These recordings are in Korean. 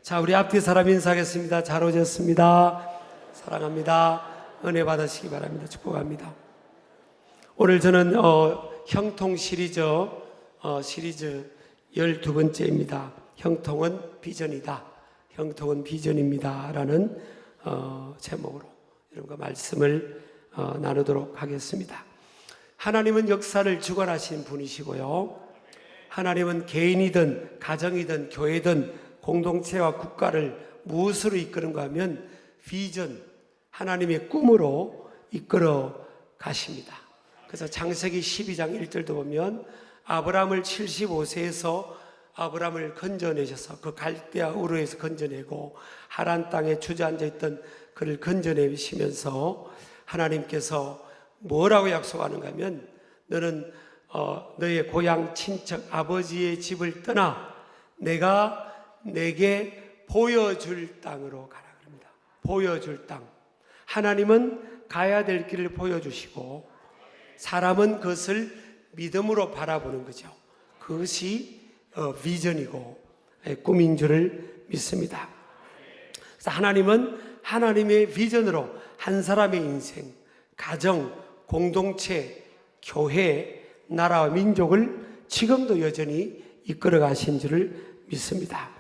자, 우리 앞뒤 사람 인사하겠습니다. 잘 오셨습니다. 사랑합니다. 은혜 받으시기 바랍니다. 축복합니다. 오늘 저는 형통 시리즈 12번째입니다. 형통은 비전이다. 형통은 비전입니다. 라는 제목으로 여러분과 말씀을 나누도록 하겠습니다. 하나님은 역사를 주관하신 분이시고요. 하나님은 개인이든 가정이든 교회든 공동체와 국가를 무엇으로 이끄는가 하면 비전, 하나님의 꿈으로 이끌어 가십니다. 그래서 창세기 12장 1절도 보면 아브라함을 75세에서 아브라함을 건져내셔서 그 갈대아 우르에서 건져내고 하란 땅에 주저앉아 있던 그를 건져내시면서 하나님께서 뭐라고 약속하는가 하면 너는 너의 고향 친척 아버지의 집을 떠나 내가 내게 보여줄 땅으로 가라 그럽니다. 보여줄 땅. 하나님은 가야 될 길을 보여주시고 사람은 그것을 믿음으로 바라보는 거죠. 그것이 비전이고 꿈인 줄을 믿습니다. 그래서 하나님은 하나님의 비전으로 한 사람의 인생, 가정, 공동체, 교회, 나라와 민족을 지금도 여전히 이끌어 가신 줄을 믿습니다.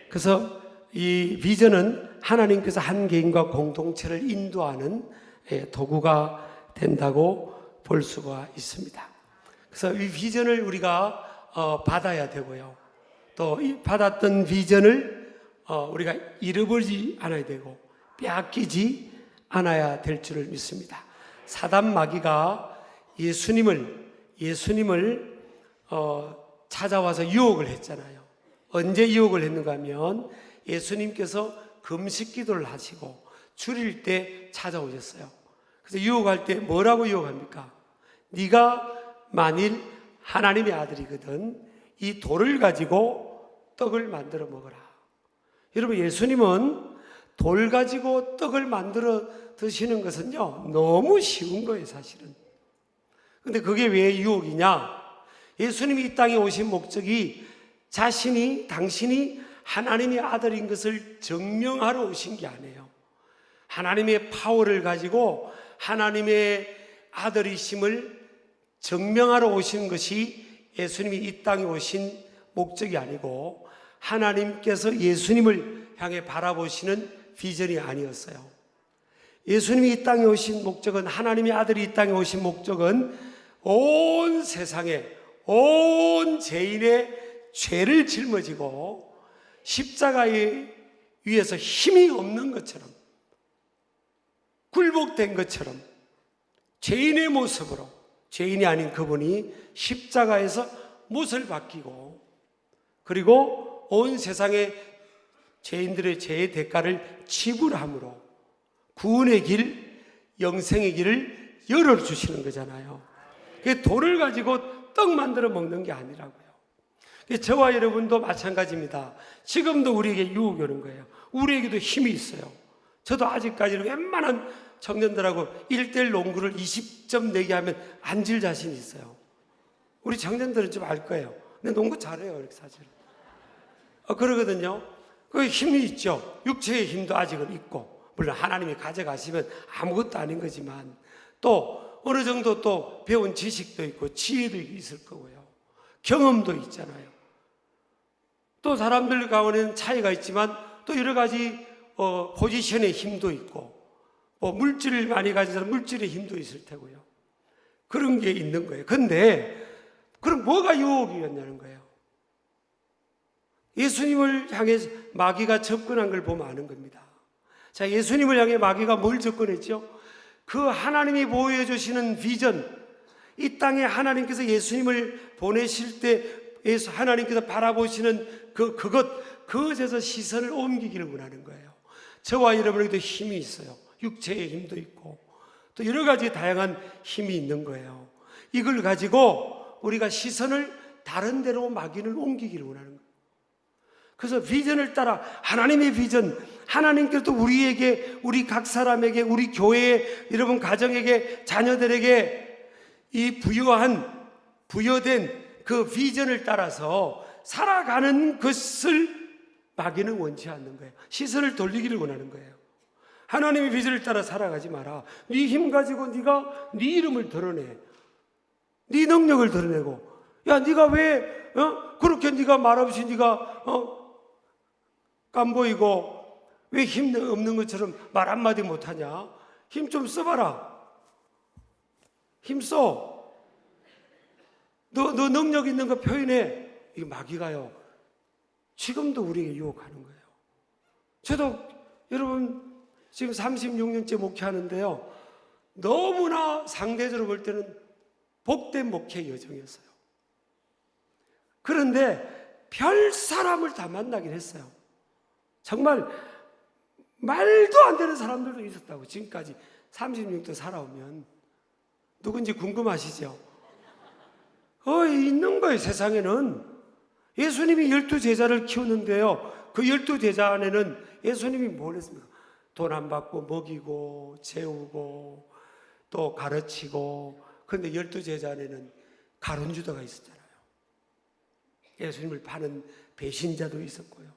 그래서 이 비전은 하나님께서 한 개인과 공동체를 인도하는 도구가 된다고 볼 수가 있습니다. 그래서 이 비전을 우리가 받아야 되고요. 또 이 받았던 비전을 우리가 잃어버리지 않아야 되고 빼앗기지 않아야 될 줄을 믿습니다. 사단 마귀가 예수님을 찾아와서 유혹을 했잖아요. 언제 유혹을 했는가 하면 예수님께서 금식 기도를 하시고 줄일 때 찾아오셨어요. 그래서 유혹할 때 뭐라고 유혹합니까? 네가 만일 하나님의 아들이거든 이 돌을 가지고 떡을 만들어 먹어라. 여러분, 예수님은 돌 가지고 떡을 만들어 드시는 것은요 너무 쉬운 거예요, 사실은. 근데 그게 왜 유혹이냐? 예수님이 이 땅에 오신 목적이 당신이 하나님의 아들인 것을 증명하러 오신 게 아니에요. 하나님의 파워를 가지고 하나님의 아들이심을 증명하러 오신 것이 예수님이 이 땅에 오신 목적이 아니고 하나님께서 예수님을 향해 바라보시는 비전이 아니었어요. 예수님이 이 땅에 오신 목적은, 하나님의 아들이 이 땅에 오신 목적은 온 세상에 온 죄인의 죄를 짊어지고 십자가에 위에서 힘이 없는 것처럼 굴복된 것처럼 죄인의 모습으로, 죄인이 아닌 그분이 십자가에서 못을 박히고 그리고 온 세상의 죄인들의 죄의 대가를 지불함으로 구원의 길, 영생의 길을 열어주시는 거잖아요. 돌을 가지고 떡 만들어 먹는 게 아니라고요. 저와 여러분도 마찬가지입니다. 지금도 우리에게 유혹이 오는 거예요. 우리에게도 힘이 있어요. 저도 아직까지는 웬만한 청년들하고 1대1 농구를 20점 내게 하면 안 질 자신이 있어요. 우리 청년들은 좀 알 거예요. 근데 농구 잘해요, 이렇게 사실은. 그러거든요. 그 힘이 있죠. 육체의 힘도 아직은 있고, 물론 하나님이 가져가시면 아무것도 아닌 거지만 또 어느 정도 또 배운 지식도 있고 지혜도 있을 거고요. 경험도 있잖아요. 또 사람들 가운데는 차이가 있지만 또 여러 가지 포지션의 힘도 있고 물질을 많이 가진 사람 물질의 힘도 있을 테고요. 그런 게 있는 거예요. 근데 그럼 뭐가 유혹이었냐는 거예요. 예수님을 향해 마귀가 접근한 걸 보면 아는 겁니다. 자, 예수님을 향해 마귀가 뭘 접근했죠? 그 하나님이 보여주시는 비전, 이 땅에 하나님께서 예수님을 보내실 때 하나님께서 바라보시는 그것에서 시선을 옮기기를 원하는 거예요. 저와 여러분에게도 힘이 있어요. 육체의 힘도 있고 또 여러 가지 다양한 힘이 있는 거예요. 이걸 가지고 우리가 시선을 다른 데로 마귀를 옮기기를 원하는 거예요. 그래서 비전을 따라 하나님의 비전, 하나님께서 우리에게, 우리 각 사람에게, 우리 교회에, 여러분 가정에게, 자녀들에게 이 부여된 그 비전을 따라서 살아가는 것을 마귀는 원치 않는 거예요. 시선을 돌리기를 원하는 거예요. 하나님의 비전을 따라 살아가지 마라. 네 힘 가지고 네가 네 이름을 드러내. 네 능력을 드러내고. 야, 네가 왜 그렇게 네가 말없이 네가 깜보이고 왜 힘 없는 것처럼 말 한마디 못하냐? 힘 좀 써봐라. 힘 써. 너 능력 있는 거 표현해. 이 마귀가요, 지금도 우리에게 유혹하는 거예요. 저도 여러분 지금 36년째 목회하는데요, 너무나 상대적으로 볼 때는 복된 목회 여정이었어요. 그런데 별 사람을 다 만나긴 했어요. 정말 말도 안 되는 사람들도 있었다고. 지금까지 36년 살아오면. 누군지 궁금하시죠? 있는 거예요. 세상에는 예수님이 12제자를 키우는데요, 그 12제자 안에는 예수님이 뭘 했습니까? 돈 안 받고 먹이고 재우고 또 가르치고. 그런데 12제자 안에는 가룟유다가 있었잖아요. 예수님을 파는 배신자도 있었고요.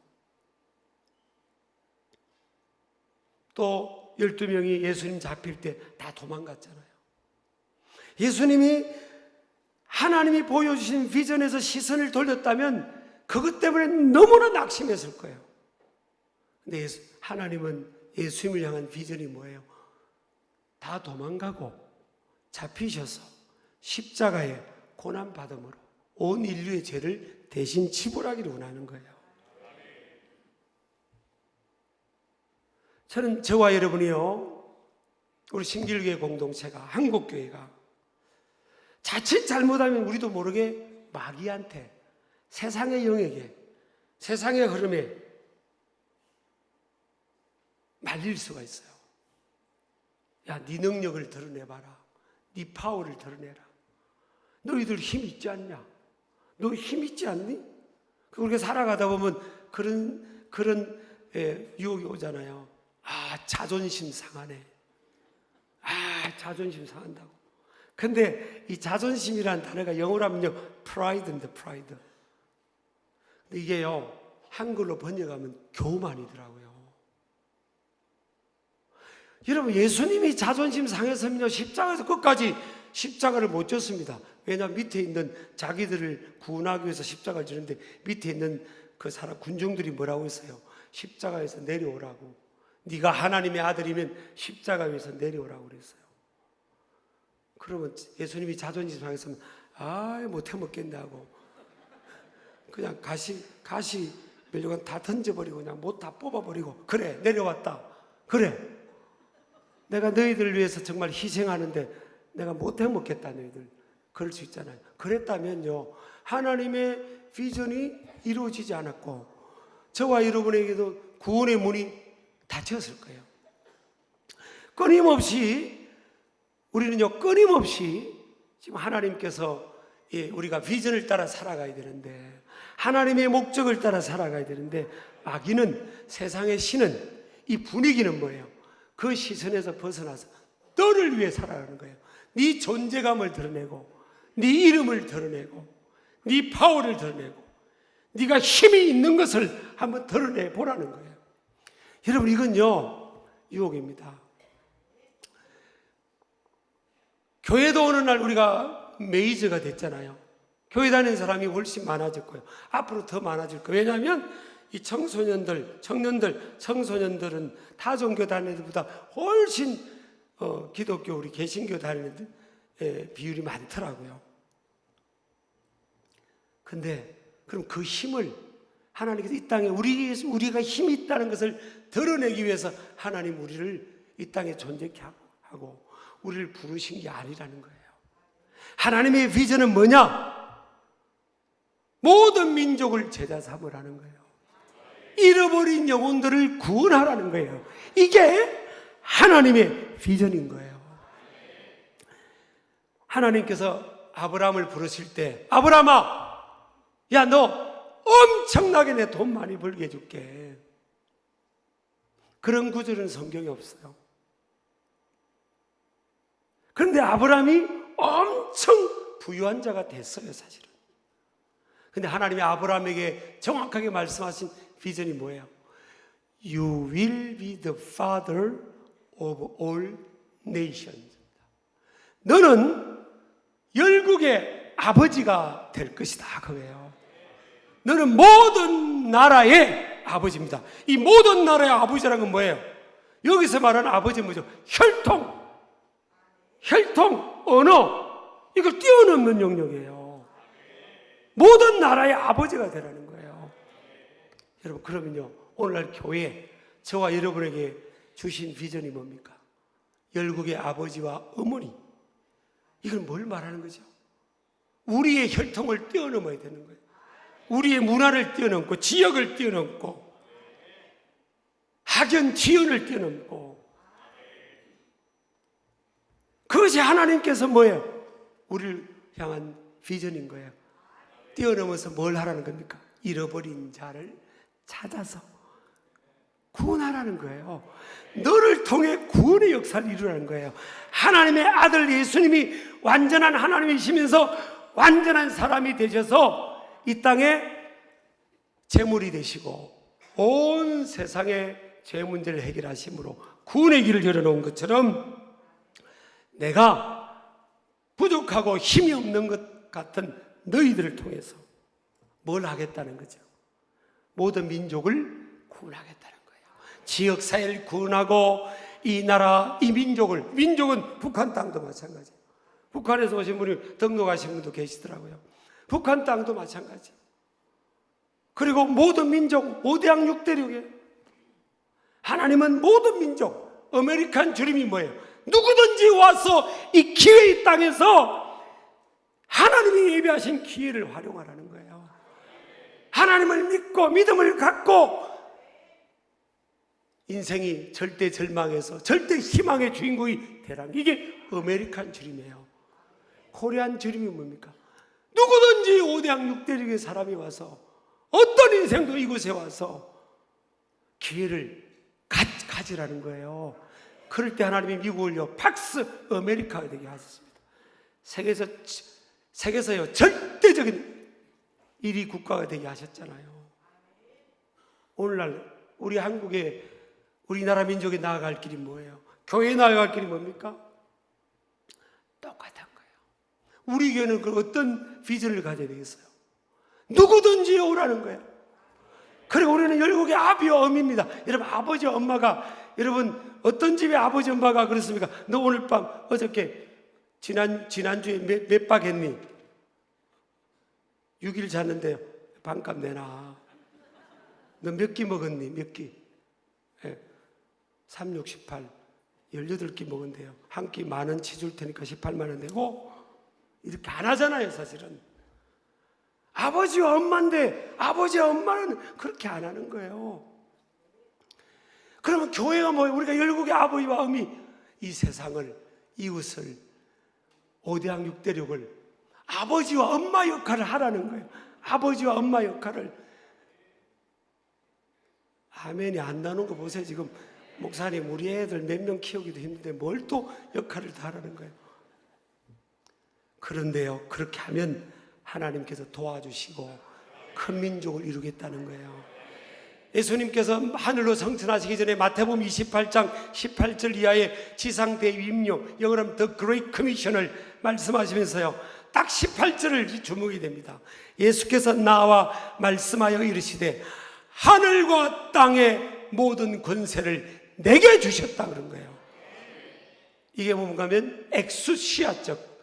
또 12명이 예수님 잡힐 때 다 도망갔잖아요. 예수님이 하나님이 보여주신 비전에서 시선을 돌렸다면 그것 때문에 너무나 낙심했을 거예요. 근데 하나님은 예수님을 향한 비전이 뭐예요? 다 도망가고 잡히셔서 십자가에 고난받음으로 온 인류의 죄를 대신 지불하기를 원하는 거예요. 저는 저와 여러분이요, 우리 신길교회 공동체가, 한국교회가 자칫 잘못하면 우리도 모르게 마귀한테, 세상의 영에게, 세상의 흐름에 말릴 수가 있어요. 야, 네 능력을 드러내봐라. 네 파워를 드러내라. 너희들 힘 있지 않냐? 너 힘 있지 않니? 그렇게 살아가다 보면 그런 유혹이 오잖아요. 자존심 상하네. 자존심 상한다고. 근데 이 자존심이라는 단어가 영어로 하면요, pride인데, pride. 근데 이게요, 한글로 번역하면 교만이더라고요. 여러분, 예수님이 자존심 상해서는요, 십자가에서 끝까지 십자가를 못 졌습니다. 왜냐하면 밑에 있는 자기들을 구원하기 위해서 십자가를 지는데 밑에 있는 그 사람 군중들이 뭐라고 했어요? 십자가에서 내려오라고. 네가 하나님의 아들이면 십자가 위에서 내려오라고 그랬어요. 그러면 예수님이 자존심 상했으면 못해 먹겠네 하고 그냥 가시 멸류관 다 던져버리고 그냥 못 다 뽑아버리고, 그래 내려왔다, 그래 내가 너희들을 위해서 정말 희생하는데 내가 못해 먹겠다, 너희들. 그럴 수 있잖아요. 그랬다면요, 하나님의 비전이 이루어지지 않았고 저와 여러분에게도 구원의 문이 닫혔을 거예요. 끊임없이 지금 하나님께서 우리가 비전을 따라 살아가야 되는데, 하나님의 목적을 따라 살아가야 되는데, 마귀는, 세상의 신은, 이 분위기는 뭐예요? 그 시선에서 벗어나서 너를 위해 살아가는 거예요. 네 존재감을 드러내고, 네 이름을 드러내고, 네 파워를 드러내고, 네가 힘이 있는 것을 한번 드러내 보라는 거예요. 여러분, 이건요, 유혹입니다. 교회도 어느 날 우리가 메이저가 됐잖아요. 교회 다니는 사람이 훨씬 많아질 거예요. 앞으로 더 많아질 거예요. 왜냐하면 이 청소년들은 타 종교 다니는 데보다 훨씬 기독교, 우리 개신교 다니는 비율이 많더라고요. 근데 그럼 그 힘을 하나님께서 이 땅에 우리가 힘이 있다는 것을 드러내기 위해서 하나님 우리를 이 땅에 존재케 하고 우리를 부르신 게 아니라는 거예요. 하나님의 비전은 뭐냐? 모든 민족을 제자 삼으라는 거예요. 잃어버린 영혼들을 구원하라는 거예요. 이게 하나님의 비전인 거예요. 하나님께서 아브라함을 부르실 때, 아브라함아, 야, 너 엄청나게 내 돈 많이 벌게 해줄게. 그런 구절은 성경에 없어요. 그런데 아브라함이 엄청 부유한 자가 됐어요, 사실은. 근데 하나님이 아브라함에게 정확하게 말씀하신 비전이 뭐예요? You will be the father of all nations. 너는 열국의 아버지가 될 것이다, 그거예요. 너는 모든 나라의 아버지입니다. 이 모든 나라의 아버지라는 건 뭐예요? 여기서 말하는 아버지는 뭐죠? 혈통, 언어, 이걸 뛰어넘는 영역이에요. 모든 나라의 아버지가 되라는 거예요. 여러분, 그러면요, 오늘날 교회, 저와 여러분에게 주신 비전이 뭡니까? 열국의 아버지와 어머니, 이걸 뭘 말하는 거죠? 우리의 혈통을 뛰어넘어야 되는 거예요. 우리의 문화를 뛰어넘고, 지역을 뛰어넘고, 학연, 지연을 뛰어넘고, 그것이 하나님께서 뭐예요? 우리를 향한 비전인 거예요. 뛰어넘어서 뭘 하라는 겁니까? 잃어버린 자를 찾아서 구원하라는 거예요. 너를 통해 구원의 역사를 이루라는 거예요. 하나님의 아들 예수님이 완전한 하나님이시면서 완전한 사람이 되셔서 이 땅에 제물이 되시고 온 세상의 죄 문제를 해결하심으로 구원의 길을 열어놓은 것처럼 내가 부족하고 힘이 없는 것 같은 너희들을 통해서 뭘 하겠다는 거죠? 모든 민족을 구원하겠다는 거예요. 지역사회를 구원하고 이 나라, 이 민족은 북한 땅도 마찬가지예요. 북한에서 오신 분이 등록하신 분도 계시더라고요. 북한 땅도 마찬가지. 그리고 모든 민족 5대양 6대륙이에요. 하나님은 모든 민족, 아메리칸 주님이 뭐예요? 누구든지 와서 이 기회의 땅에서 하나님이 예비하신 기회를 활용하라는 거예요. 하나님을 믿고 믿음을 갖고 인생이 절대 절망에서 절대 희망의 주인공이 되라는 게 이게 아메리칸 주님이에요. 코리안 주님이 뭡니까? 누구든지 5대양 6대륙의 사람이 와서 어떤 인생도 이곳에 와서 기회를 가지라는 거예요. 그럴 때 하나님이 미국을요 팍스 아메리카가 되게 하셨습니다. 세계에서요 절대적인 1위 국가가 되게 하셨잖아요. 오늘날 우리 한국에 우리나라 민족이 나아갈 길이 뭐예요? 교회에 나아갈 길이 뭡니까? 똑같은 거예요. 우리 교회는 그 어떤 비전을 가져야 되겠어요? 누구든지 오라는 거예요. 그리고 우리는 열국의 아비와 엄입니다. 여러분, 아버지와 엄마가, 여러분 어떤 집에 아버지 엄마가 그렇습니까? 너 오늘 밤 어저께 지난주에 몇 박 했니? 6일 잤는데 반값 내놔. 너 몇 끼 먹었니? 몇 끼? 3, 6, 18 18끼 먹은대요. 한 끼 10,000원 치 줄 테니까 18만 원 내고. 이렇게 안 하잖아요, 사실은. 아버지와 엄마인데 아버지와 엄마는 그렇게 안 하는 거예요. 그러면 교회가 뭐예요? 우리가 열국의 아버지와 어미, 이 세상을, 이웃을, 5대양 6대륙을 아버지와 엄마 역할을 하라는 거예요. 아버지와 엄마 역할을. 아멘이 안 나오는 거 보세요. 지금 목사님 우리 애들 몇 명 키우기도 힘든데 뭘 또 역할을 다 하라는 거예요. 그런데요, 그렇게 하면 하나님께서 도와주시고 큰 민족을 이루겠다는 거예요. 예수님께서 하늘로 성천하시기 전에 마태복음 28장 18절 이하의 지상대위임료, 영어로 하면 The Great Commission을 말씀하시면서요 딱 18절을 주목이 됩니다. 예수께서 나와 말씀하여 이르시되 하늘과 땅의 모든 권세를 내게 주셨다 그런 거예요. 이게 뭔가 하면 엑수시아적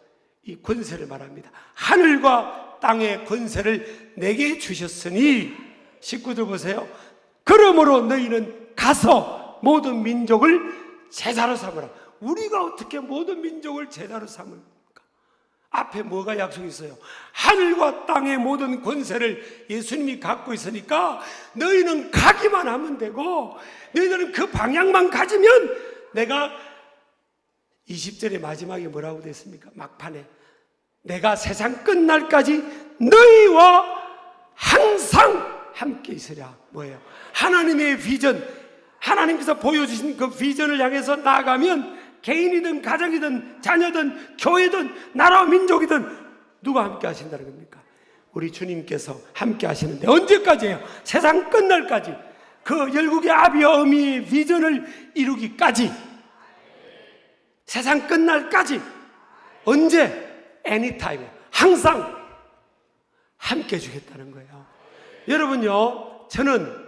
이 권세를 말합니다. 하늘과 땅의 권세를 내게 주셨으니, 식구들 보세요. 그러므로 너희는 가서 모든 민족을 제자로 삼으라. 우리가 어떻게 모든 민족을 제자로 삼을까? 앞에 뭐가 약속이 있어요? 하늘과 땅의 모든 권세를 예수님이 갖고 있으니까 너희는 가기만 하면 되고, 너희들은 그 방향만 가지면, 내가 20절의 마지막에 뭐라고 됐습니까? 막판에 내가 세상 끝날까지 너희와 항상 함께 있으랴. 뭐예요? 하나님의 비전, 하나님께서 보여주신 그 비전을 향해서 나아가면 개인이든 가정이든 자녀든 교회든 나라와 민족이든 누가 함께 하신다는 겁니까? 우리 주님께서 함께 하시는데 언제까지예요? 세상 끝날까지. 그 열국의 아비와 어미의 비전을 이루기까지. 세상 끝날까지. 언제? anytime. 항상 함께 해주겠다는 거예요. 여러분요, 저는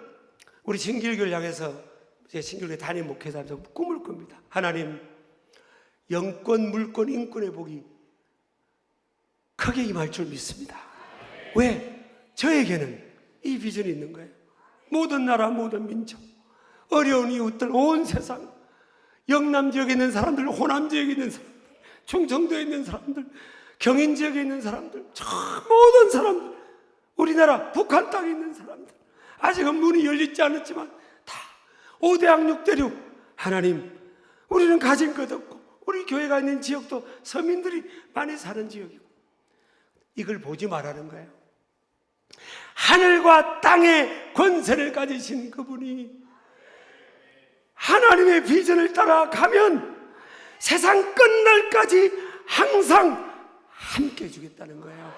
우리 신길교를 향해서 제 신길교회 담임 목회자면서 꿈을 꿉니다. 하나님, 영권, 물권, 인권의 복이 크게 임할 줄 믿습니다. 왜? 저에게는 이 비전이 있는 거예요. 모든 나라, 모든 민족, 어려운 이웃들, 온 세상, 영남 지역에 있는 사람들, 호남 지역에 있는 사람들, 충청도에 있는 사람들, 경인 지역에 있는 사람들, 모든 사람들, 우리나라 북한 땅에 있는 사람들, 아직은 문이 열리지 않았지만 다 5대학 6대륙, 하나님, 우리는 가진 것 없고 우리 교회가 있는 지역도 서민들이 많이 사는 지역이고, 이걸 보지 말라는 거예요. 하늘과 땅의 권세를 가지신 그분이 하나님의 비전을 따라가면 세상 끝날까지 항상 함께 해주겠다는 거예요.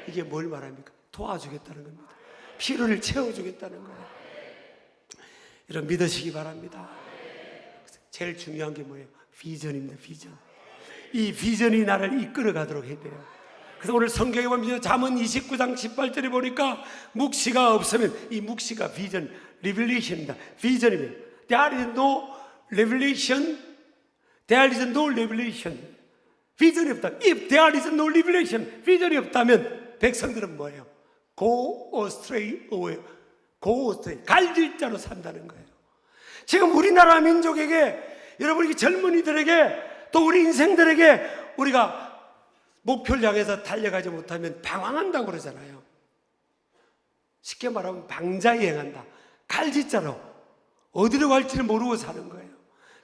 이게 뭘 말합니까? 도와주겠다는 겁니다. 필요를 채워주겠다는 거예요. 이런 믿으시기 바랍니다. 제일 중요한 게 뭐예요? 비전입니다. 비전. 이 비전이 나를 이끌어 가도록 해야 돼요. 그래서 오늘 성경에 보면 잠언 29장 18절에 보니까 묵시가 없으면, 이 묵시가 비전, 리벨레이션입니다. 비전입니다. There is no revelation. There is no revelation. 비전이 없다. If there is no revelation, 비전이 없다면 백성들은 뭐예요? Go astray away. Go astray. 갈질자로 산다는 거예요. 지금 우리나라 민족에게, 여러분, 젊은이들에게, 또 우리 인생들에게 우리가 목표를 향해서 달려가지 못하면 방황한다고 그러잖아요. 쉽게 말하면 방자이행한다. 갈짓자로 어디로 갈지를 모르고 사는 거예요.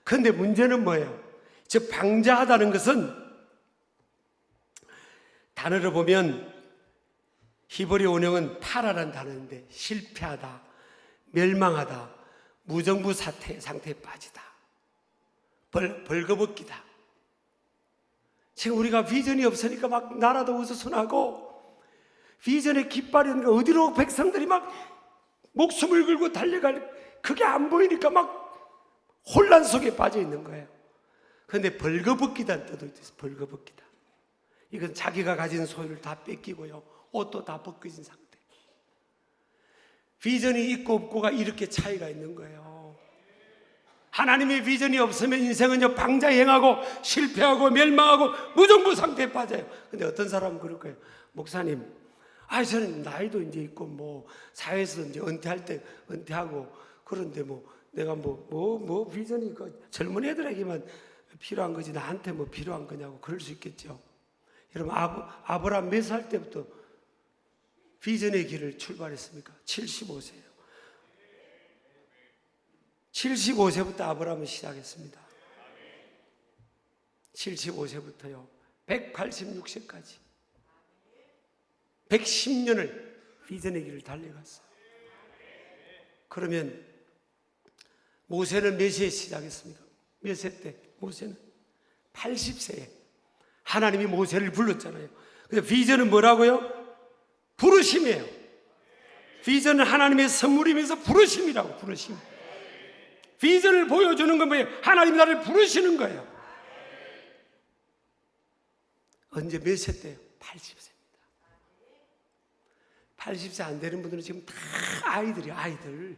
그런데 문제는 뭐예요? 즉 방자하다는 것은 단어를 보면 히브리 원형은 타라라는 단어인데, 실패하다, 멸망하다, 무정부 상태에 빠지다, 벌거벗기다. 지금 우리가 비전이 없으니까 막 나라도 어수선하고, 비전의 깃발이 없는 어디로 백성들이 막 목숨을 걸고 달려갈, 그게 안 보이니까 막 혼란 속에 빠져 있는 거예요. 그런데 벌거벗기다는 뜻도 있어요. 벌거벗기다. 이건 자기가 가진 소유를 다 뺏기고요, 옷도 다 벗겨진 상태. 비전이 있고 없고가 이렇게 차이가 있는 거예요. 하나님의 비전이 없으면 인생은요 방자행하고 실패하고 멸망하고 무정부 상태에 빠져요. 근데 어떤 사람은 그럴 거예요. 목사님, 저는 나이도 이제 있고 뭐 사회에서 이제 은퇴할 때 은퇴하고, 그런데 뭐 내가 뭐 비전이 그 젊은 애들에게만 필요한 거지 나한테 뭐 필요한 거냐고 그럴 수 있겠죠. 여러분, 아브라함 몇 살 때부터 비전의 길을 출발했습니까? 75세예요. 75세부터 아브라함은 시작했습니다. 75세부터요 186세까지 110년을 비전의 길을 달려갔어요. 그러면 모세는 몇 세에 시작했습니까? 몇 세 때? 모세는 80세에 하나님이 모세를 불렀잖아요. 근데 비전은 뭐라고요? 부르심이에요. 비전은 하나님의 선물이면서 부르심이라고. 부르심. 비전을 보여주는 건 뭐예요? 하나님이 나를 부르시는 거예요. 언제 몇 세 때요? 80세입니다. 80세 안 되는 분들은 지금 다 아이들.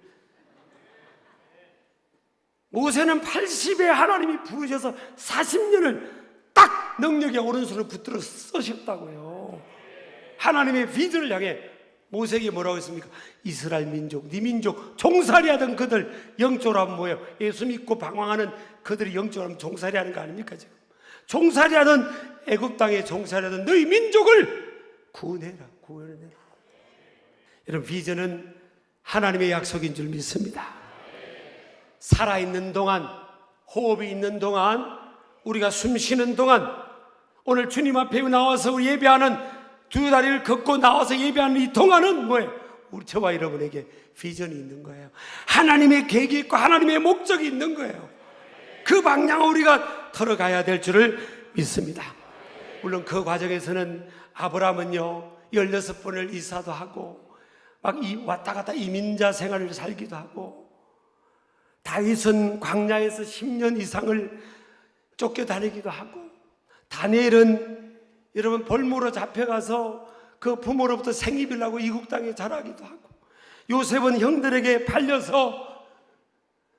모세는 80에 하나님이 부르셔서 40년을 딱 능력의 오른손을 붙들어 쓰셨다고요. 하나님의 비전을 향해 모세에게 뭐라고 했습니까? 이스라엘 민족, 네 민족, 종살이 하던 그들, 영적으로 하면 뭐예요? 예수 믿고 방황하는 그들이 영적으로 하면 종살이 하는 거 아닙니까? 지금 종살이 하던, 애굽 땅에 종살이 하던 너희 민족을 구원해라. 여러분, 비전은 하나님의 약속인 줄 믿습니다. 살아있는 동안, 호흡이 있는 동안, 우리가 숨 쉬는 동안, 오늘 주님 앞에 나와서 우리 예배하는, 두 다리를 걷고 나와서 예배하는 이 동안은 뭐예요? 우리 저와 여러분에게 비전이 있는 거예요. 하나님의 계획이 있고 하나님의 목적이 있는 거예요. 그 방향을 우리가 걸어가야 될 줄을 믿습니다. 물론 그 과정에서는 아브라함은요 16번을 이사도 하고 막 왔다 갔다 이민자 생활을 살기도 하고, 다윗은 광야에서 10년 이상을 쫓겨다니기도 하고, 다니엘은 여러분 볼모로 잡혀가서 그 부모로부터 생이빌 하고 이국 땅에 자라기도 하고, 요셉은 형들에게 팔려서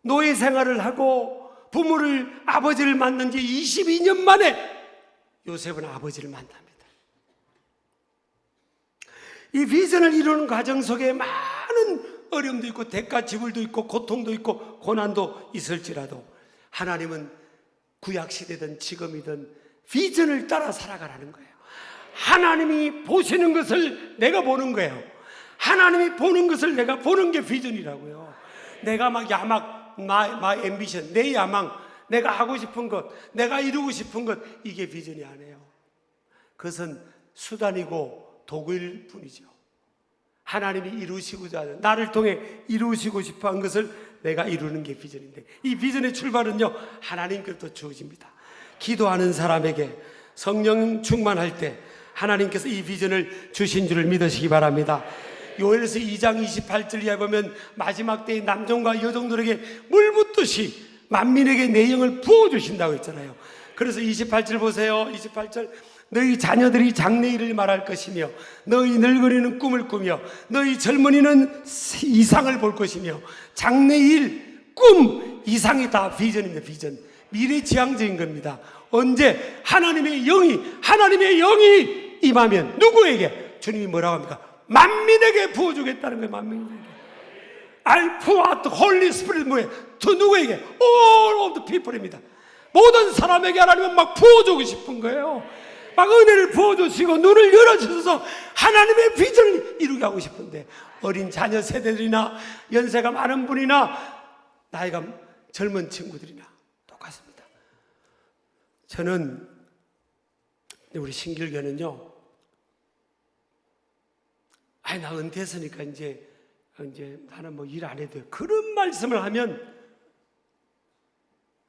노예 생활을 하고 아버지를 만난 지 22년 만에 요셉은 아버지를 만납니다. 이 비전을 이루는 과정 속에 많은 어려움도 있고 대가 지불도 있고 고통도 있고 고난도 있을지라도, 하나님은 구약시대든 지금이든 비전을 따라 살아가라는 거예요. 하나님이 보시는 것을 내가 보는 거예요. 하나님이 보는 것을 내가 보는 게 비전이라고요. 내가 막 my ambition, 내 야망, 내가 하고 싶은 것, 내가 이루고 싶은 것, 이게 비전이 아니에요. 그것은 수단이고 도구일 뿐이죠. 하나님이 이루시고자 하는, 나를 통해 이루시고 싶어 한 것을 내가 이루는 게 비전인데, 이 비전의 출발은요 하나님께로부터 주어집니다. 기도하는 사람에게 성령 충만할 때 하나님께서 이 비전을 주신 줄을 믿으시기 바랍니다. 요엘서 2장 28절 이하에 보면 마지막 때의 남종과 여종들에게 물 붓듯이 만민에게 내 영을 부어주신다고 했잖아요. 그래서 28절 보세요. 28절, 너희 자녀들이 장래일을 말할 것이며 너희 늙은이는 꿈을 꾸며 너희 젊은이는 이상을 볼 것이며, 장래일, 꿈, 이상이 다 비전입니다. 비전, 미래지향적인 겁니다. 언제? 하나님의 영이 임하면 누구에게? 주님이 뭐라고 합니까? 만민에게 부어주겠다는 거예요. 만민에게. I pour out the Holy Spirit, 뭐예요? 또 누구에게? All of the people입니다. 모든 사람에게 하나님은 막 부어주고 싶은 거예요. 막 은혜를 부어주시고 눈을 열어주셔서 하나님의 비전을 이루게 하고 싶은데, 어린 자녀 세대들이나 연세가 많은 분이나 나이가 젊은 친구들이나 똑같습니다. 저는 우리 신길교는요, 나 은퇴했으니까 이제 나는 뭐 일 안 해도 돼요, 그런 말씀을 하면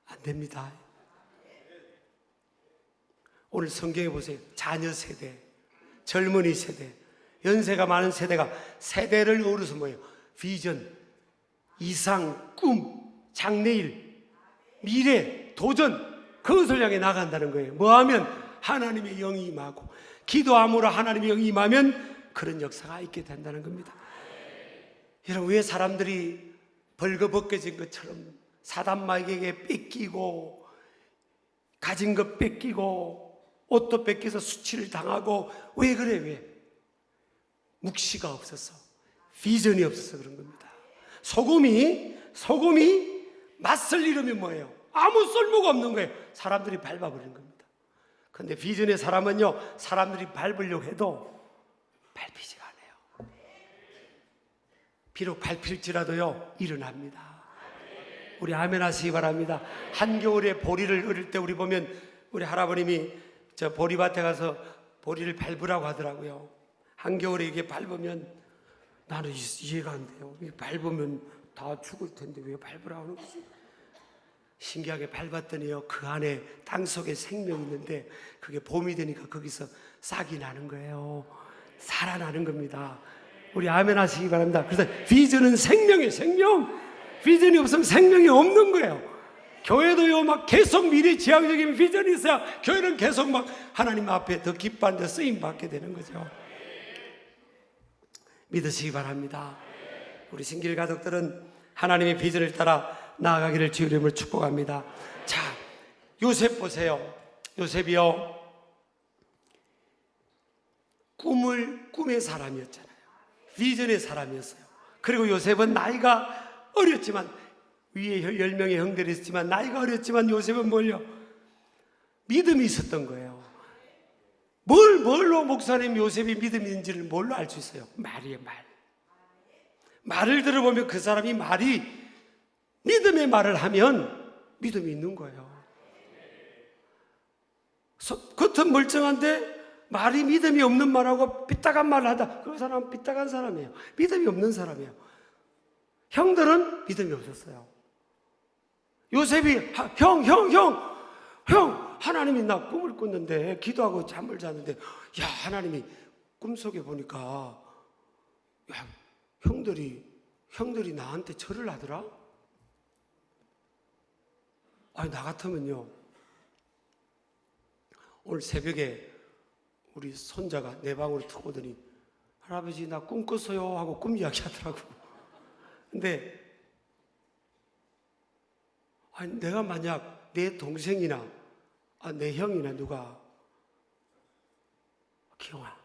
안 됩니다. 오늘 성경에 보세요. 자녀 세대, 젊은이 세대, 연세가 많은 세대가 세대를 어루서 뭐예요? 비전, 이상, 꿈, 장래일, 미래, 도전, 그것을 향해 나간다는 거예요. 뭐하면? 하나님의 영이 임하고, 기도함으로 하나님의 영이 임하면 그런 역사가 있게 된다는 겁니다. 여러분, 왜 사람들이 벌거벗겨진 것처럼 사단마귀에게 뺏기고, 가진 것 뺏기고, 옷도 뺏겨서 수치를 당하고, 왜 그래? 왜? 묵시가 없어서, 비전이 없어서 그런 겁니다. 소금이 맛을 잃으면 뭐예요? 아무 쓸모가 없는 거예요. 사람들이 밟아버리는 겁니다. 그런데 비전의 사람은요, 사람들이 밟으려고 해도 밟히지가 않아요. 비록 밟힐지라도요, 일어납니다. 우리 아멘 하시기 바랍니다. 한겨울에 보리를 어릴 때 우리 보면 우리 할아버님이 저 보리밭에 가서 보리를 밟으라고 하더라고요. 한겨울에 이게 밟으면, 나는 이해가 안 돼요. 이게 밟으면 다 죽을 텐데 왜 밟으라고 하는 거지? 신기하게 밟았더니요, 그 안에 땅속에 생명이 있는데 그게 봄이 되니까 거기서 싹이 나는 거예요. 살아나는 겁니다. 우리 아멘 하시기 바랍니다. 그래서 비전은 생명이에요. 생명. 비전이 없으면 생명이 없는 거예요. 교회도요, 막 계속 미래지향적인 비전이 있어야 교회는 계속 막 하나님 앞에 더 기뻐한 데 쓰임 받게 되는 거죠. 믿으시기 바랍니다. 우리 신길 가족들은 하나님의 비전을 따라 나아가기를 주의 이름으로 축복합니다. 자, 요셉 보세요. 요셉이요, 꿈의 사람이었잖아요. 비전의 사람이었어요. 그리고 요셉은 나이가 어렸지만, 위에 10명의 형들이 있었지만 나이가 어렸지만 요셉은 뭘요? 믿음이 있었던 거예요. 뭘로 목사님 요셉이 믿음이 있는지를 뭘로 알 수 있어요? 말이에요. 말을 들어보면 그 사람이 믿음의 말을 하면 믿음이 있는 거예요. 겉은 멀쩡한데 말이 믿음이 없는 말하고 삐딱한 말을 하다, 그 사람은 삐딱한 사람이에요. 믿음이 없는 사람이에요. 형들은 믿음이 없었어요. 요셉이 형, 하나님이 나 꿈을 꿨는데, 기도하고 잠을 잤는데, 야, 하나님이 꿈속에 보니까 야, 형들이 나한테 절을 하더라. 아니, 나 같으면요, 오늘 새벽에 우리 손자가 내 방으로 툭 오더니 할아버지 나 꿈 꿨어요 하고 꿈 이야기 하더라고. 근데 아니, 내가 만약 내 동생이나 내 형이나 누가 기영아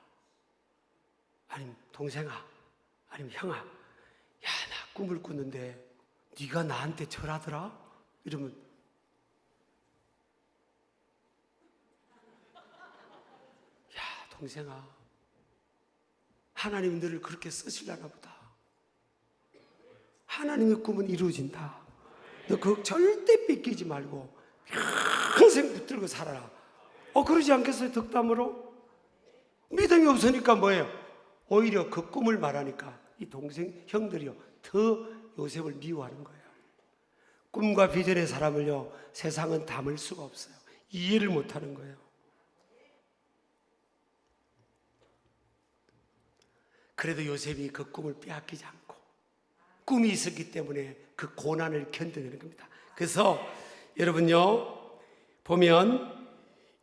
아니면 동생아 아니면 형아, 야, 나 꿈을 꿨는데 네가 나한테 절하더라? 이러면 야, 동생아, 하나님 너를 그렇게 쓰시려나 보다. 하나님의 꿈은 이루어진다. 너 그거 절대 뺏기지 말고 평생 붙들고 살아라. 그러지 않겠어요? 덕담으로? 믿음이 없으니까 뭐예요? 오히려 그 꿈을 말하니까 이 동생, 형들이요, 더 요셉을 미워하는 거예요. 꿈과 비전의 사람을요, 세상은 담을 수가 없어요. 이해를 못 하는 거예요. 그래도 요셉이 그 꿈을 빼앗기지 않고 꿈이 있었기 때문에 그 고난을 견뎌내는 겁니다. 그래서 여러분요, 보면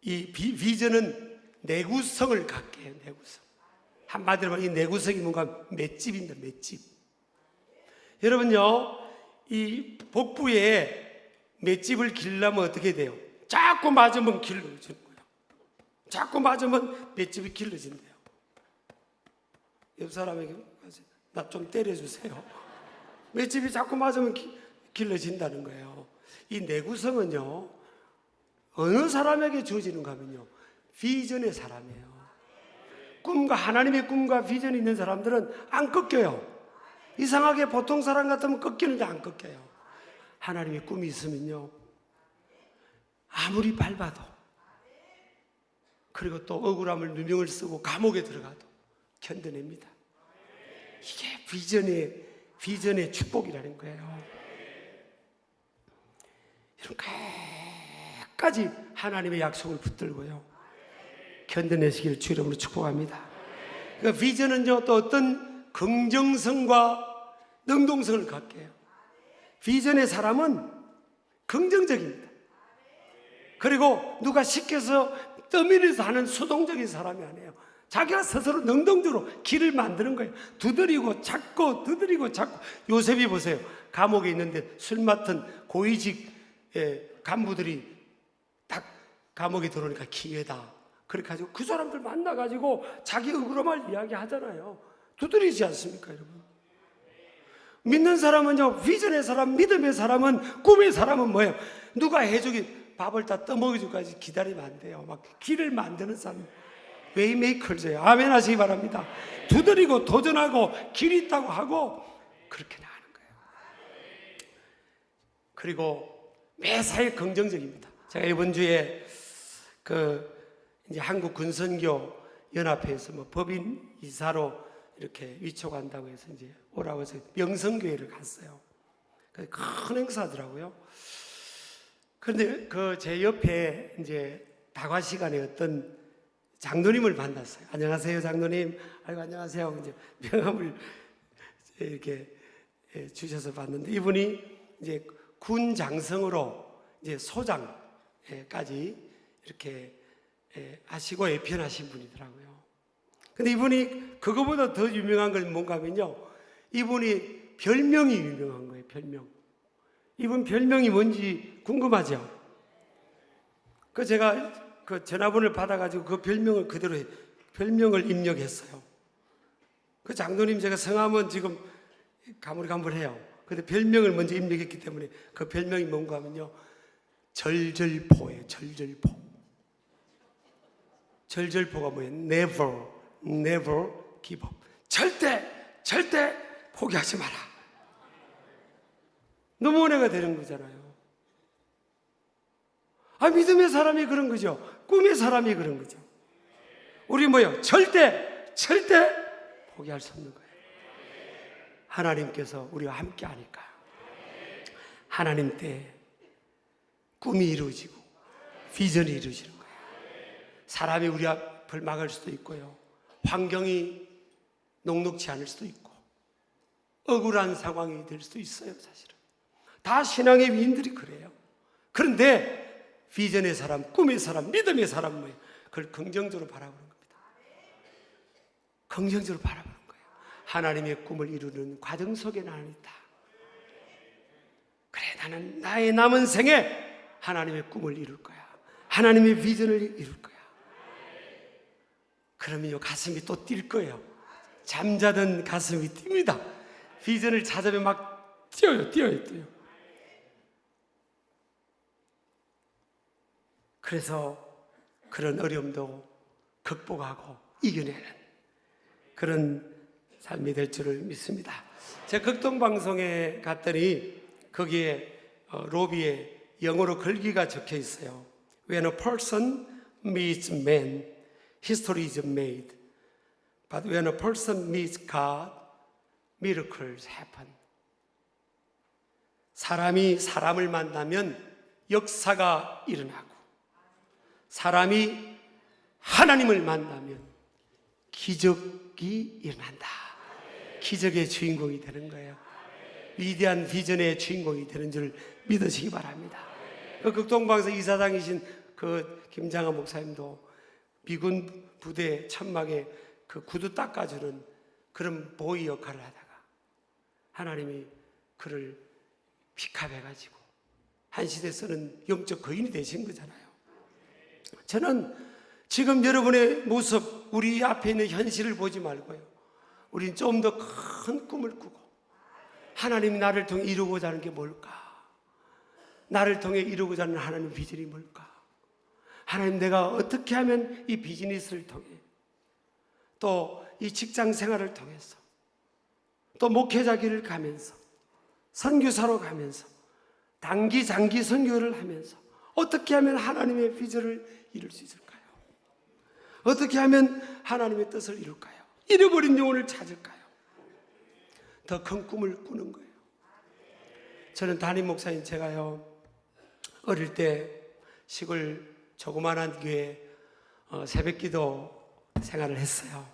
이 비전은 내구성을 갖게 해요. 내구성. 한마디로 말하면 이 내구성이 뭔가 맷집입니다. 맷집. 여러분요, 이 복부에 맷집을 기르려면 어떻게 돼요? 자꾸 맞으면 길러지는 거예요. 자꾸 맞으면 맷집이 길러진대요. 옆 사람에게 나 좀 때려주세요. 맷집이 자꾸 맞으면 길러진다는 거예요. 이 내구성은요, 어느 사람에게 주어지는가 하면요, 비전의 사람이에요. 하나님의 꿈과 비전이 있는 사람들은 안 꺾여요. 이상하게 보통 사람 같으면 꺾이는데 안 꺾여요. 하나님의 꿈이 있으면요, 아무리 밟아도, 그리고 또 억울함을 누명을 쓰고 감옥에 들어가도 견뎌냅니다. 이게 비전의 축복이라는 거예요. 이런 끝까지 하나님의 약속을 붙들고요, 견뎌내시기를 주 이름으로 축복합니다. 그러니까 비전은요, 또 어떤 긍정성과 능동성을 갖게 해요. 비전의 사람은 긍정적입니다. 그리고 누가 시켜서 떠밀어서 하는 수동적인 사람이 아니에요. 자기가 스스로 능동적으로 길을 만드는 거예요. 두드리고 찾고 두드리고 찾고. 요셉이 보세요. 감옥에 있는데 술 맡은 고위직 간부들이 딱 감옥에 들어오니까 기회다. 그렇게 가지고 그 사람들 만나가지고 자기 억울함을 이야기하잖아요. 두드리지 않습니까, 여러분? 믿는 사람은요, 비전의 사람, 믿음의 사람은, 꿈의 사람은 뭐예요? 누가 해주기, 밥을 다 떠먹여주기까지 기다리면 안 돼요. 막 길을 만드는 사람, 웨이메이커즈예요. 아멘 하시기 바랍니다. 두드리고 도전하고 길 있다고 하고 그렇게 나가는 거예요. 그리고 매사에 긍정적입니다. 제가 이번 주에 이제 한국 군선교 연합회에서 법인 이사로 이렇게 위촉한다고 해서 이제 오라고 해서 명성교회를 갔어요. 큰 행사더라고요. 그런데 제 옆에 이제 다과 시간에 어떤 장로님을 만났어요. 안녕하세요, 장로님. 아이고, 안녕하세요. 이제 명함을 이렇게 주셔서 봤는데, 이분이 이제 군 장성으로 이제 소장까지 이렇게 하시고 예편하신 분이더라고요. 근데 이분이 그거보다 더 유명한 건 뭔가 하면요, 이분이 별명이 유명한 거예요. 별명. 이분 별명이 뭔지 궁금하죠? 제가 전화번호를 받아가지고 그 별명을 그대로 별명을 입력했어요. 장로님 제가 성함은 지금 가물가물해요. 근데 별명을 먼저 입력했기 때문에 그 별명이 뭔가 하면요, 절절포예요. 절절포. 절절포가 뭐예요? Never give up. 절대 포기하지 마라. 너무 은혜가 되는 거잖아요. 믿음의 사람이 그런 거죠. 꿈의 사람이 그런 거죠. 우리 뭐예요? 절대 포기할 수 없는 거예요. 하나님께서 우리와 함께 하니까 하나님 때 꿈이 이루어지고 비전이 이루어지는 거예요. 사람이 우리 앞을 막을 수도 있고요, 환경이 녹록지 않을 수도 있고 억울한 상황이 될 수도 있어요. 사실은 다 신앙의 위인들이 그래요. 그런데 비전의 사람, 꿈의 사람, 믿음의 사람 뭐예요? 그걸 긍정적으로 바라보는 겁니다. 긍정적으로 바라보는 거예요. 하나님의 꿈을 이루는 과정 속에 나는 있다. 그래, 나는 나의 남은 생에 하나님의 꿈을 이룰 거야. 하나님의 비전을 이룰 거야. 그러면요, 가슴이 또 뛸 거예요. 잠자던 가슴이 뜁니다. 비전을 찾으면 막 뛰어요. 그래서 그런 어려움도 극복하고 이겨내는 그런 삶이 될 줄을 믿습니다. 제가 극동방송에 갔더니 거기에 로비에 영어로 글귀가 적혀 있어요. When a person meets man, history is made. But when a person meets God, miracles happen. 사람이 사람을 만나면 역사가 일어나고, 사람이 하나님을 만나면 기적이 일어난다. 기적의 주인공이 되는 거예요. 위대한 비전의 주인공이 되는 줄 믿으시기 바랍니다. 그 극동방에서 이사장이신 그 김장하 목사님도 미군 부대 천막에 그 구두 닦아주는 그런 보이 역할을 하다가 하나님이 그를 픽업해가지고 한 시대에서는 영적 거인이 되신 거잖아요. 저는 지금 여러분의 모습, 우리 앞에 있는 현실을 보지 말고요, 우린 좀 더 큰 꿈을 꾸고 하나님이 나를 통해 이루고자 하는 게 뭘까? 나를 통해 이루고자 하는 하나님의 비전이 뭘까? 하나님, 내가 어떻게 하면 이 비즈니스를 통해, 또 이 직장 생활을 통해서, 또 목회자 길을 가면서, 선교사로 가면서, 단기 장기 선교를 하면서 어떻게 하면 하나님의 비전을 이룰 수 있을까요? 어떻게 하면 하나님의 뜻을 이룰까요? 잃어버린 영혼을 찾을까요? 더 큰 꿈을 꾸는 거예요. 저는 담임 목사님, 제가요 어릴 때 시골 조그만한 교회 새벽기도 생활을 했어요.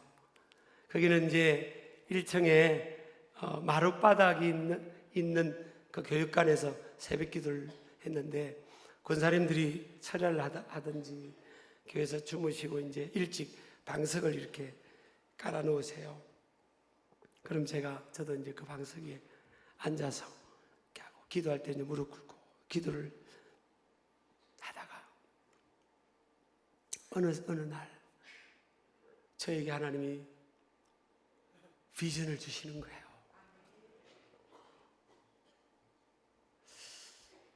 거기는 이제 1층에 마룻바닥이 있는 그 교육관에서 새벽기도를 했는데, 권사님들이 철야를 하든지 교회에서 주무시고 이제 일찍 방석을 이렇게 깔아 놓으세요. 그럼 저도 이제 그 방석 위에 앉아서 이렇게 하고, 기도할 때 이제 무릎 꿇고 기도를 하다가 어느 날 저에게 하나님이 비전을 주시는 거예요.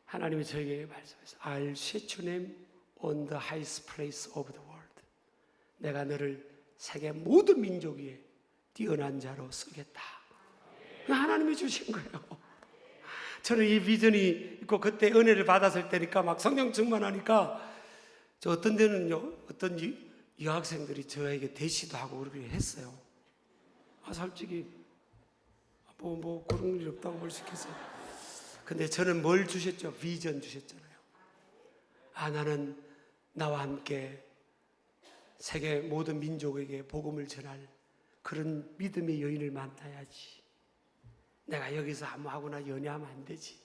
하나님이 저에게 말씀하셨어요. I'll set your name on the highest place of the world. 내가 너를 세계 모든 민족 위에 뛰어난 자로 쓰겠다. 하나님이 주신 거예요. 저는 이 비전이 있고, 그때 은혜를 받았을 때니까 막 성령 충만하니까, 저 어떤 데는요, 어떤 여학생들이 저에게 대시도 하고 그러긴 했어요. 솔직히 뭐 그런 일 없다고 볼 수 있겠어요. 근데 저는 뭘 주셨죠? 비전 주셨잖아요. 나는 나와 함께 세계 모든 민족에게 복음을 전할 그런 믿음의 여인을 만나야지. 내가 여기서 하거나 연애하면 안 되지.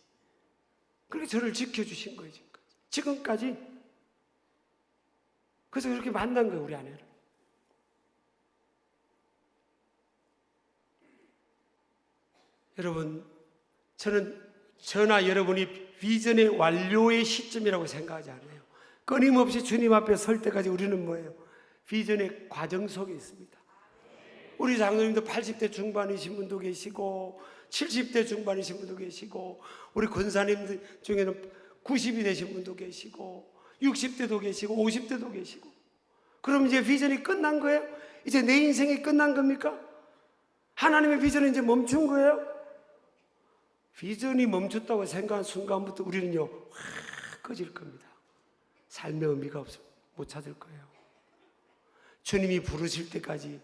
그렇게 저를 지켜주신 거예요, 지금까지. 그래서 그렇게 만난 거예요, 우리 아내를. 여러분, 저나 여러분이 비전의 완료의 시점이라고 생각하지 않아요. 끊임없이 주님 앞에 설 때까지 우리는 뭐예요? 비전의 과정 속에 있습니다. 우리 장로님도 80대 중반이신 분도 계시고 70대 중반이신 분도 계시고, 우리 권사님들 중에는 90이 되신 분도 계시고 60대도 계시고 50대도 계시고. 그럼 이제 비전이 끝난 거예요? 이제 내 인생이 끝난 겁니까? 하나님의 비전은 이제 멈춘 거예요? 비전이 멈췄다고 생각한 순간부터 우리는요 확 꺼질 겁니다. 삶의 의미가 못 찾을 거예요. 주님이 부르실 때까지,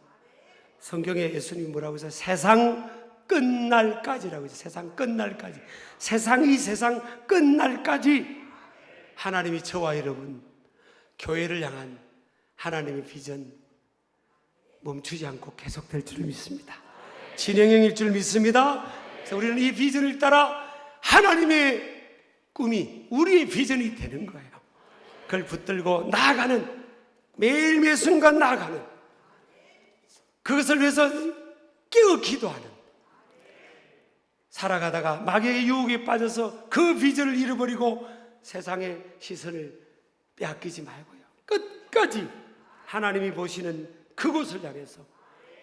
성경에 예수님이 뭐라고 해서 세상 끝날까지라고 해서, 세상 끝날까지, 이 세상 끝날까지 하나님이 저와 여러분 교회를 향한 하나님의 비전 멈추지 않고 계속될 줄 믿습니다. 진행형일 줄 믿습니다. 그래서 우리는 이 비전을 따라 하나님의 꿈이 우리의 비전이 되는 거예요. 그걸 붙들고 나아가는, 매일매일 순간 나아가는, 그것을 위해서 깨어 기도하는, 살아가다가 마귀의 유혹에 빠져서 그 비전을 잃어버리고 세상의 시선을 빼앗기지 말고요, 끝까지 하나님이 보시는 그곳을 향해서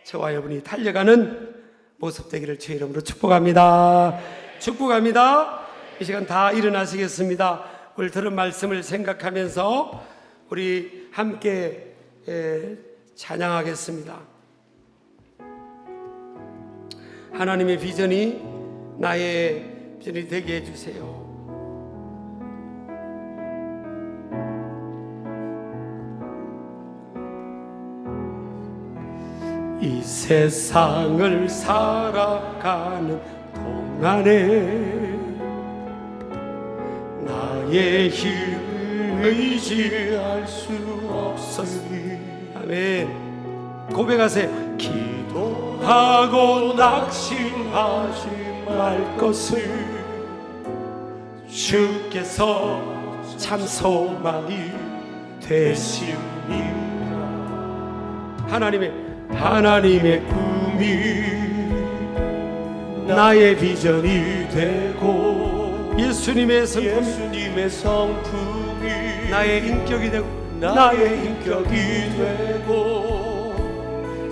저와 여러분이 달려가는 모습 되기를 주의 이름으로 축복합니다. 축복합니다. 이 시간 다 일어나시겠습니다. 오늘 들은 말씀을 생각하면서 우리 함께 찬양하겠습니다. 하나님의 비전이 나의 비전이 되게 해주세요. 이 세상을 살아가는 동안에 나의 힘을 의지할 수 없었으니, 아멘. 고백하세요. 기도하고 낙심하지 말 것을 주께서 참 소망이 되시니라. 하나님의 꿈이 나의 비전이 되고 예수님의 성품이 나의 인격이 되고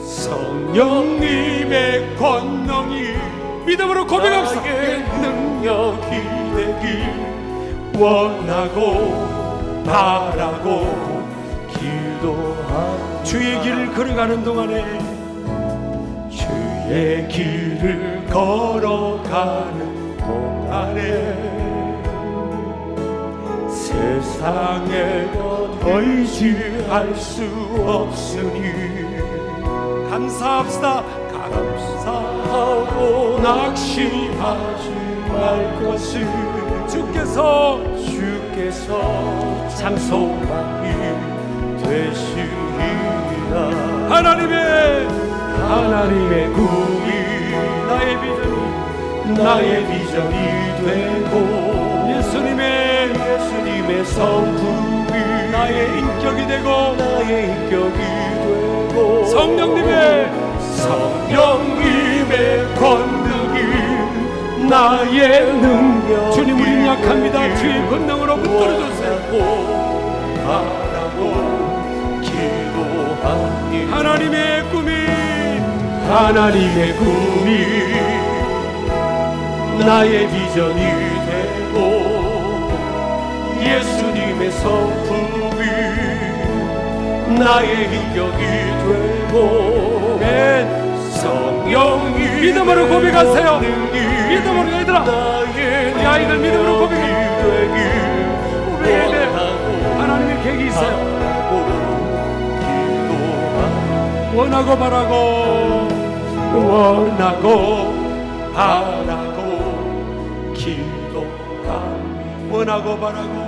성령님의 권능이 믿음으로 고백합시다. 나의 능력이 되길 원하고 바라고 기도하고 주의 길을 걸어가는 동안에 주의 길을 걸어가는 동안에 세상에 의지할 수 없으니 감사합시다. 감사하고 낙심하지 말 것을 주께서 참 소망이 되시리라. 하나님의 꿈이 나의 비전이 되고 예수님의 성품이 나의 인격이 되고 성령님의 권능이 나의 능력. 주님, 우리는 약합니다. 주의 권능으로 붙들어주세요. 바라고 기도하니 하나님의 꿈이 나의 비전이 되고 예수님의 성품이 나의 인격이 되고 성령이 믿음으로 고백하세요. 믿음으로 얘들아, 우리 아이들 믿음으로 고백해. 하나님의 계획이 있어요. 원하고 바라고 기도하니 원하고 바라고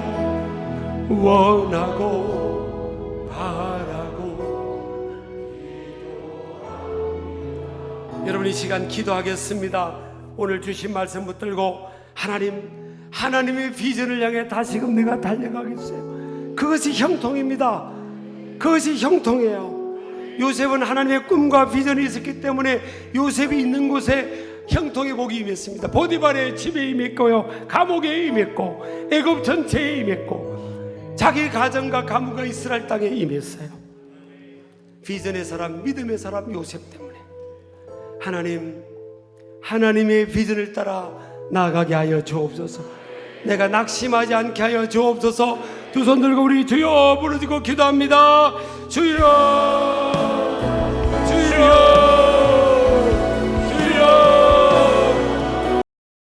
여러분, 이 시간 기도하겠습니다. 오늘 주신 말씀 붙들고 하나님의 비전을 향해 다시금 내가 달려가겠어요. 그것이 형통입니다. 그것이 형통이에요. 요셉은 하나님의 꿈과 비전이 있었기 때문에 요셉이 있는 곳에 형통의 복이 임했습니다. 보디발의 집에 임했고요, 감옥에 임했고, 애굽 전체에 임했고, 자기 가정과 가문과 이스라엘 땅에 임했어요. 비전의 사람, 믿음의 사람 요셉 때문에 하나님의 비전을 따라 나아가게 하여 주옵소서. 내가 낙심하지 않게 하여 주옵소서. 두 손 들고 우리 주여 부르짖고 기도합니다. 주여